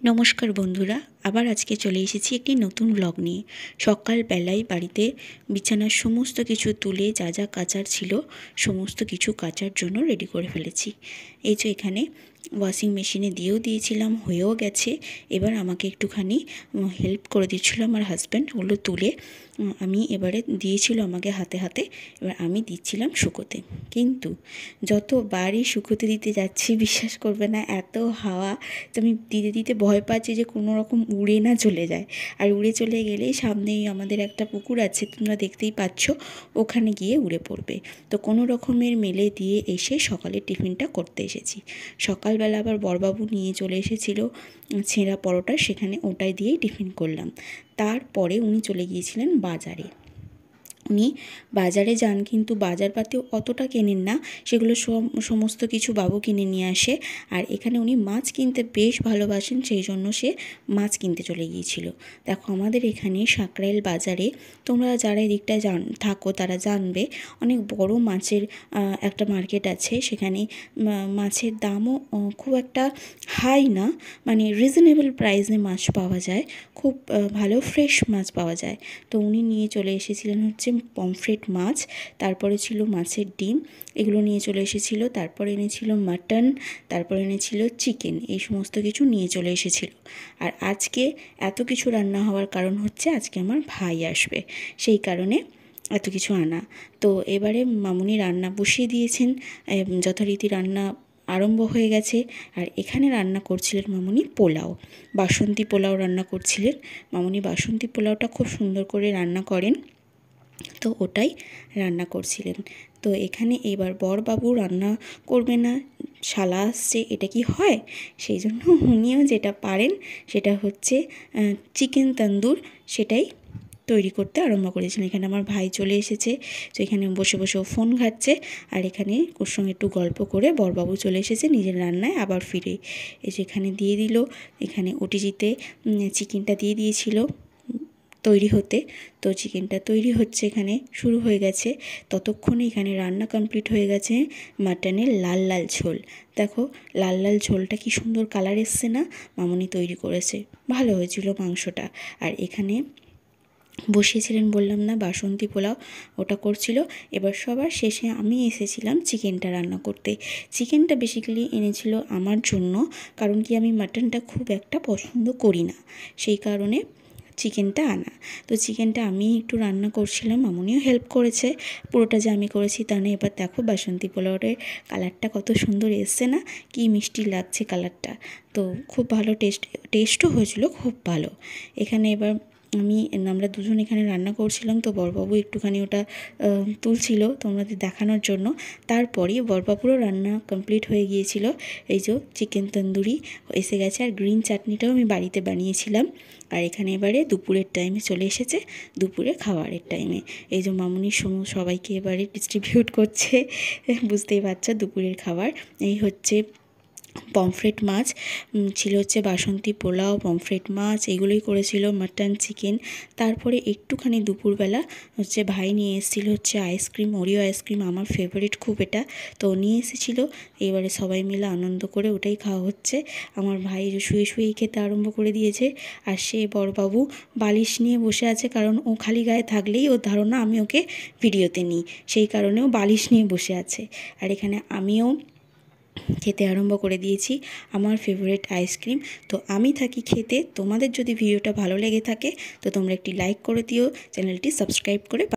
নমস্কার বন্ধুরা, আবার আজকে চলে এসেছি একটি নতুন ব্লগ নিয়ে। সকালবেলায় বাড়িতে বিছানার সমস্ত কিছু তুলে যা যা কাচার ছিল সমস্ত কিছু কাচার জন্য রেডি করে ফেলেছি। এই যে এখানে ওয়াশিং মেশিনে দিয়েও দিয়েছিলাম, হয়েও গেছে। এবার আমাকে একটুখানি হেল্প করে দিচ্ছিল আমার হাজব্যান্ড, ওগুলো তুলে আমি এবারে দিয়েছিল আমাকে হাতে হাতে, এবার আমি দিচ্ছিলাম শুকোতে। কিন্তু যতবারই শুকোতে দিতে যাচ্ছি বিশ্বাস করবে না, এত হাওয়া তো আমি দিতে দিতে ভয় পাচ্ছি যে কোনো রকম উড়ে না চলে যায়। আর উড়ে চলে গেলেই সামনেই আমাদের একটা পুকুর আছে, তোমরা দেখতেই পাচ্ছ, ওখানে গিয়ে উড়ে পড়বে। তো কোনো রকমের মেলে দিয়ে এসে সকালের টিফিনটা করতে এসেছি। সকালবেলা আবার বড়বাবু নিয়ে চলে এসেছিলো ছেঁড়া পরোটা, সেখানে ওটাই দিয়েই টিফিন করলাম। তারপরে উনি চলে গিয়েছিলেন বাজারে। উনি বাজারে যান, কিন্তু বাজারপাতিও অতটা কেনেন না, সেগুলো সমস্ত কিছু বাবু কিনে নিয়ে আসে। আর এখানে উনি মাছ কিনতে বেশ ভালোবাসেন, সেই জন্য সে মাছ কিনতে চলে গিয়েছিল। দেখো আমাদের এখানে সাঁকরাইল বাজারে, তোমরা যারা এদিকটায় থাকো তারা জানবে, অনেক বড় মাছের একটা মার্কেট আছে। সেখানে মাছের দামও খুব একটা হাই না, মানে রিজনেবল প্রাইসে মাছ পাওয়া যায়, খুব ভালো ফ্রেশ মাছ পাওয়া যায়। তো উনি নিয়ে চলে এসেছিলেন হচ্ছে পমফ্রেট মাছ, তারপরে ছিল মাছের ডিম, এগুলো নিয়ে চলে এসেছিলো। তারপরে এনেছিল মাটন, তারপরে এনেছিল চিকেন, এই সমস্ত কিছু নিয়ে চলে এসেছিলো। আর আজকে এত কিছু রান্না হওয়ার কারণ হচ্ছে আজকে আমার ভাই আসবে, সেই কারণে এত কিছু আনা। তো এবারে মামুনি রান্না বসিয়ে দিয়েছেন, যথারীতি রান্না আরম্ভ হয়ে গেছে। আর এখানে রান্না করছিলেন মামুনি পোলাও, বাসন্তী পোলাও রান্না করছিলেন মামুনি। বাসন্তী পোলাওটা খুব সুন্দর করে রান্না করেন, তো ওটাই রান্না করছিলেন। তো এখানে এবার বরবাবু রান্না করবে না, শালা আসছে, এটা কি হয়? সেই জন্য উনিও যেটা পারেন সেটা হচ্ছে চিকেন তন্দুর, সেটাই তৈরি করতে আরম্ভ করেছিলেন। এখানে আমার ভাই চলে এসেছে, তো এখানে বসে বসে ও ফোন ঘাটছে। আর এখানে ওর সঙ্গে একটু গল্প করে বরবাবু চলে এসেছে নিজের রান্নায় আবার ফিরে এসে এখানে দিয়ে দিল। এখানে ওটিজিতে চিকেনটা দিয়ে দিয়েছিল তৈরি হতে। তো চিকেনটা তৈরি হচ্ছে, এখানে শুরু হয়ে গেছে। ততক্ষণে এখানে রান্না কমপ্লিট হয়ে গেছে মাটনের লাল লাল ঝোল। দেখো লাল লাল ঝোলটা কি সুন্দর কালার এসছে না, মামুনি তৈরি করেছে, ভালো হয়েছিল মাংসটা। আর এখানে বসিয়েছিলেন বললাম না বাসন্তী পোলাও, ওটা করছিল। এবার সবার শেষে আমি এসেছিলাম চিকেনটা রান্না করতে। চিকেনটা বেসিক্যালি এনেছিল আমার জন্য, কারণ কি আমি মাটনটা খুব একটা পছন্দ করি না, সেই কারণে চিকেনটা আনা। তো চিকেনটা আমি একটু রান্না করছিলাম, মামুনিও হেল্প করেছে। পুরোটা যে আমি করেছি তা না। এবার দেখো বাসন্তী পোলাওয়ের কালারটা কত সুন্দর এসছে না, কি মিষ্টি লাগছে কালারটা। তো খুব ভালো টেস্টও হয়েছিল, খুব ভালো। এখানে এবার আমরা দুজন এখানে রান্না করছিলাম, তো বরবাবু একটুখানি ওটা তুলছিল তোমাদের দেখানোর জন্য। তারপরে বরবাবুরও রান্না কমপ্লিট হয়ে গিয়েছিল। এই যে চিকেন তন্দুরি এসে গেছে, আর গ্রিন চাটনিটাও আমি বাড়িতে বানিয়েছিলাম। আর এখানে এবারে দুপুরের টাইমে চলে এসেছে, দুপুরে খাবারের টাইমে। এই যে মামুনির সবাইকে এবারে ডিস্ট্রিবিউট করছে, বুঝতেই পারছো দুপুরের খাবার। এই হচ্ছে পমফ্রেট মাছ ছিল, হচ্ছে বাসন্তী পোলাও, পমফ্রেট মাছ, এগুলোই করেছিল, মাটন, চিকেন। তারপরে একটুখানি দুপুরবেলা হচ্ছে ভাই নিয়ে এসেছিল হচ্ছে আইসক্রিম, ওরিও আইসক্রিম, আমার ফেভারিট খুব এটা, তো নিয়ে এসেছিলো। এবারে সবাই মিলে আনন্দ করে ওটাই খাওয়া হচ্ছে। আমার ভাই শুয়ে শুয়েই খেতে আরম্ভ করে দিয়েছে। আর সে বড়বাবু বালিশ নিয়ে বসে আছে, কারণ ও খালি গায়ে থাকলেই ওর ধারণা আমি ওকে ভিডিওতে নিই, সেই কারণেও বালিশ নিয়ে বসে আছে। আর এখানে আমিও খেতে আরম্ভ করে দিয়েছি আমার ফেভারিট আইসক্রিম। তো আমি থাকি খেতে, তোমাদের যদি ভিডিওটা ভালো লেগে থাকে তো তোমরা একটি লাইক করে দিও, চ্যানেলটি সাবস্ক্রাইব করে